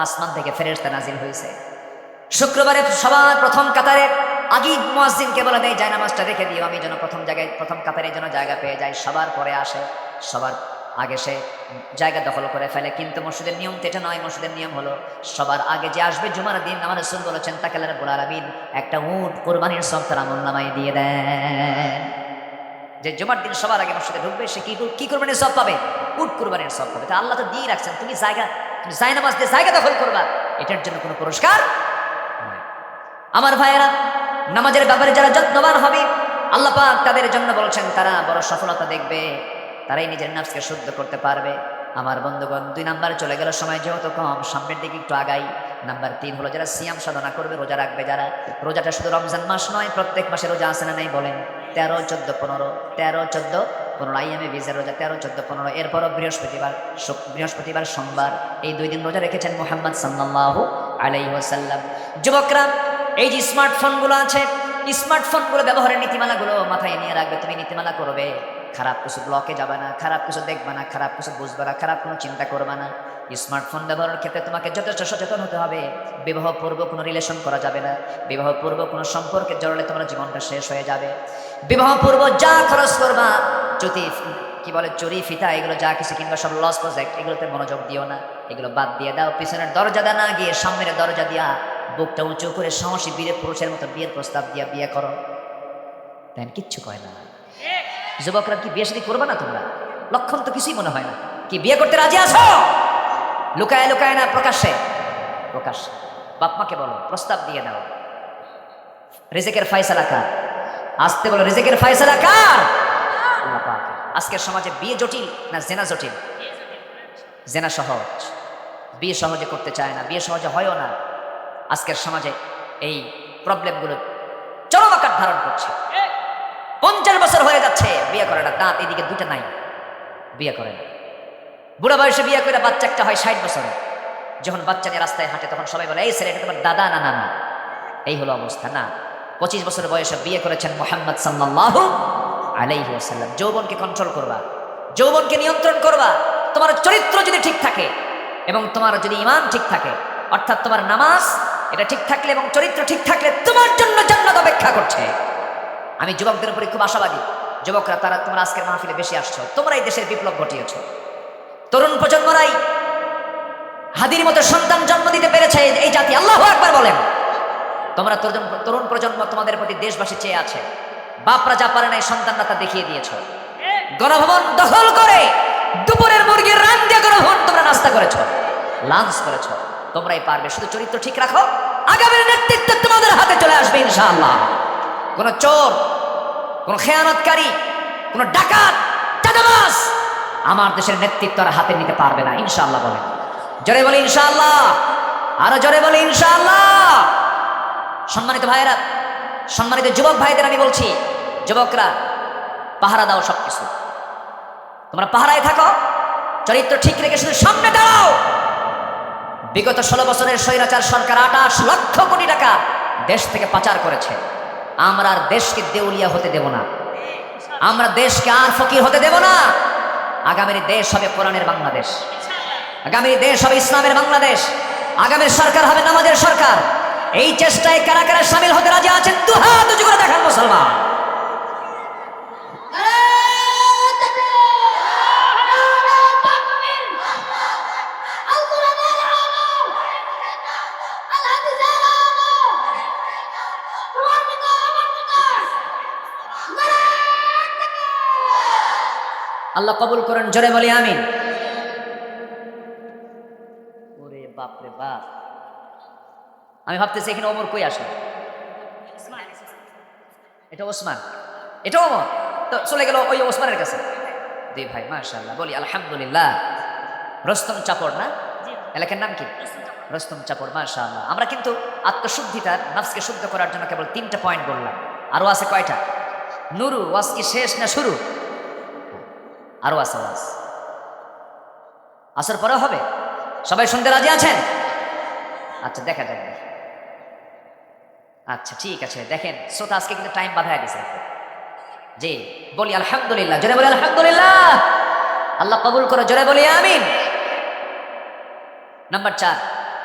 আসমান থেকে ফেরেশতা নাজিল হয়েছে। শুক্রবারে সবার প্রথম কাতারে আগেই মুয়াজ্জিনকে বলে দেয় জায়নামাজটা রেখে দিও, আমি যেন প্রথম জায়গায় প্রথম কাতারে যেন জায়গা পেয়ে যাই। সবার পরে আসে, সবার আগে সে জায়গা দখল করে ফেলে। কিন্তু মসজিদের নিয়ম তো এটা নয়। মসজিদের নিয়ম হলো সবার আগে যে আসবে জুমার দিন, আমার রাসূল বলেছেন তাকে আল্লাহ রাব্বুল আলামিন একটা উট কোরবানির সব তার আমলনামায় দিয়ে দেন। যে জুমার দিন সবার আগে মসজিদে ঢুকবে সে কি কোরবানির সব পাবে? উট কোরবানির সব পাবে। তা আল্লাহ তো দিয়ে রাখছেন, তুমি জায়নামাজ দিয়ে জায়গা দখল করবা, এটার জন্য কোনো পুরস্কার নাই। আমার ভাইয়েরা, নামাজের ব্যাপারে যারা যত্নবান হবে আল্লাহ পাক তাদের জন্য বলছেন তারা বড় সফলতা দেখবে, তারাই নিজের নফসকে শুদ্ধ করতে পারবে। আমার বন্ধুগণ, 2 নাম্বারে চলে গেল, সময় যেহেতু কম সামনের দিকে একটু আগাই। নাম্বার 3 হলো যারা সিয়াম সাধনা করবে, রোজা রাখবে যারা। রোজাটা শুধু রমজান মাস নয়, প্রত্যেক মাসে রোজা আছে না নাই বলেন? 13, 14, 15, 13, 14, 15 আইয়ামে বীজের রোজা, 13, 14, 15। এরপরও বৃহস্পতিবার সোমবার, এই 2 দিন রোজা রেখেছেন মুহাম্মদ সাল্লাল্লাহু আলাইহি ওয়াসাল্লাম। যুবকরা, এই যে স্মার্টফোনগুলো আছে, স্মার্টফোনগুলো ব্যবহারের নীতিমালাগুলো মাথায় নিয়ে রাখবে। তুমি নীতিমালা করবে, খারাপ কিছু ব্লকে যাবে না, খারাপ কিছু দেখবে না, খারাপ কিছু বুঝবে না, খারাপ কোনো চিন্তা করবে না। স্মার্টফোন ব্যবহারের ক্ষেত্রে তোমাকে যথেষ্ট সচেতন হতে হবে। বিবাহ পূর্ব কোনো রিলেশন করা যাবে না। বিবাহ পূর্ব কোনো সম্পর্কে জড়ালে তোমার জীবনটা শেষ হয়ে যাবে। বিবাহ পূর্ব যা খরচ করবা, যদি কি বলে চুরি ফিতা এগুলো যা কিছু কিংবা সব লস প্রজেক্ট, এগুলোতে মনোযোগ দিও না, এগুলো বাদ দিয়ে দাও। পিছনের দরজা না গিয়ে সামনের দরজা দিয়া বুকটা উঁচু করে সাহসী বীরে পুরুষের মতো বিয়ের প্রস্তাব দিয়া বিয়ে করো। তেন কিচ্ছু কয় না। যুবকরা, কি বিয়ে শাদী করবে না তোমরা? লক্ষণ তো কিছুই মনে হয় না। কি বিয়ে করতে রাজি আছো? লুকায় লুকায় না, প্রকাশ্যে প্রকাশ্যে। বাপ মাকে বলো, প্রস্তাব দিয়ে দাও। রিজিকের ফয়সালা কার? আসতে বলো, রিজিকের ফয়সালা কার? আল্লাহ পাক। আজকের সমাজে বিয়ে জটিল না জেনা জটিল? জেনা সহজ, বিয়ে সহজে করতে চায় না, বিয়ে সহজে হয়ও না। আজকের সমাজে এই প্রবলেমগুলো চরম আকার ধারণ করছে। 50 বছর হয়ে যাচ্ছে বিয়ে করে না, দাঁত এদিকে 2টা নাই, বিয়ে করে না। বুড়া বয়সে বিয়ে করে বাচ্চা একটা হয় 60 বছরে। যখন বাচ্চা নিয়ে রাস্তায় হাঁটে তখন সবাই বলে এই ছেলে এটা তোমার দাদা না নানা। এই হলো অবস্থা না। 25 বছর বয়সে বিয়ে করেছেন মুহাম্মদ সাল্লাল্লাহু আলাইহি ওয়াসাল্লাম। যৌবনকে কন্ট্রোল করবা, যৌবনকে নিয়ন্ত্রণ করবা। তোমার চরিত্র যদি ঠিক থাকে এবং তোমার যদি ঈমান ঠিক থাকে, অর্থাৎ তোমার নামাজ এটা ঠিক থাকলে এবং চরিত্র ঠিক থাকলে তোমার জন্য জান্নাত অপেক্ষা করছে। আমি যুবকদের উপরে খুব আশাবাদী। যুবকরা, তারা তোমরা আজকের মাহফিলে বেশি আসছো, তোমরা এই দেশের বিপ্লব ঘটিয়েছ। তরুণ প্রজন্মরাই হাদির মতো সন্তান জন্ম দিতে পেরেছে এই জাতি। আল্লাহু আকবার বলেন। তোমরা তরুণ প্রজন্ম, তোমাদের প্রতি দেশবাসী চেয়ে আছে। বাপরা যা পারে নাই সন্তানরা তা দেখিয়ে দিয়েছ। গণভবন দখল করে দুপুরের মুরগির রান দিয়ে গণভবন তোমরা নাস্তা করেছো, লাঞ্চ করেছো। তোমরাই পারবে, শুধু চরিত্র ঠিক রাখো। আগামীর নেতৃত্ব তোমাদের হাতে চলে আসবে ইনশাআল্লাহ। কোন চোর, কোন খেয়ানতকারী, কোন ডাকাত, চাঁদাবাজ আমার দেশের নেতৃত্ব আর হাতে নিতে পারবে না ইনশাআল্লাহ। বলেন জোরে বলি ইনশাআল্লাহ, আরো জোরে বলি ইনশাআল্লাহ। সম্মানিত ভাইয়েরা, সম্মানিত যুবক ভাইদের আমি বলছি, যুবকরা পাহারা দাও সবকিছু। তোমরা পাহারায় থাকো, চরিত্র ঠিক রেখে শুধু সামনে দাঁড়াও। বিগত 16 বছরের স্বৈরাচার সরকার 28 লক্ষ কোটি টাকা দেশ থেকে পাচার করেছে। আমরা আর দেশকে দেউলিয়া হতে দেব না, আমরা দেশকে আর ফকির হতে দেব না। আগামীর দেশ হবে কোরআনের বাংলাদেশ, আগামীর দেশ হবে ইসলামের বাংলাদেশ, আগামীর সরকার হবে নামাজের সরকার। এই চেষ্টায় কারা কারা শামিল হতে রাজি আছেন? দুহাত উঁচু করে দেখান মুসলমান। আল্লাহ কবুল করেন, জোরে বলি আমিন। ওরে বাপ রে বাপ, আমি ভাবতেছি এখানে ওমর কই আসলো? এটা ওসমান, এটা ওমর, তো চলে গেল ওই ওসমানের কাছে। দুই ভাই মাশাআল্লাহ, বলি আলহামদুলিল্লাহ। রস্তম চাপড় না এলাকার নাম কি? রস্তম চাপড়, মাশাআল্লাহ। আমরা কিন্তু আত্মশুদ্ধিতার, নফসকে শুদ্ধ করার জন্য কেবল 3টা পয়েন্ট বললাম। আরো আছে কয়টা? নুরু, ওয়াজ কি শেষ না শুরু? আরো আছে ওয়াজ, আসর পরে হবে। সবাই শুনতে রাজি আছেন? আচ্ছা, দেখা যাক। আচ্ছা ঠিক আছে, দেখেন শ্রোতা আজকে কিন্তু টাইম বাধায় দিছে। জি, বলি আলহামদুলিল্লাহ, জোরে বলি আলহামদুলিল্লাহ। আল্লাহ কবুল করো, জোরে বলি আমিন। নাম্বার 4,